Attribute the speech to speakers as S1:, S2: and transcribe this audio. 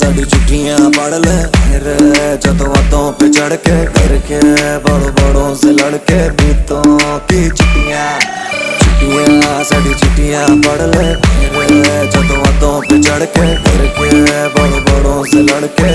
S1: साड़ी चिट्ठियां पढ़ ले रे जतों बातों पे चढ़ के डर के बड़ों बड़ों से लड़के बीतों की चिट्ठियां साड़ी चिट्ठियां पढ़ ले रे जतों बातों पे चढ़ के डर के बड़ों बड़ों से लड़के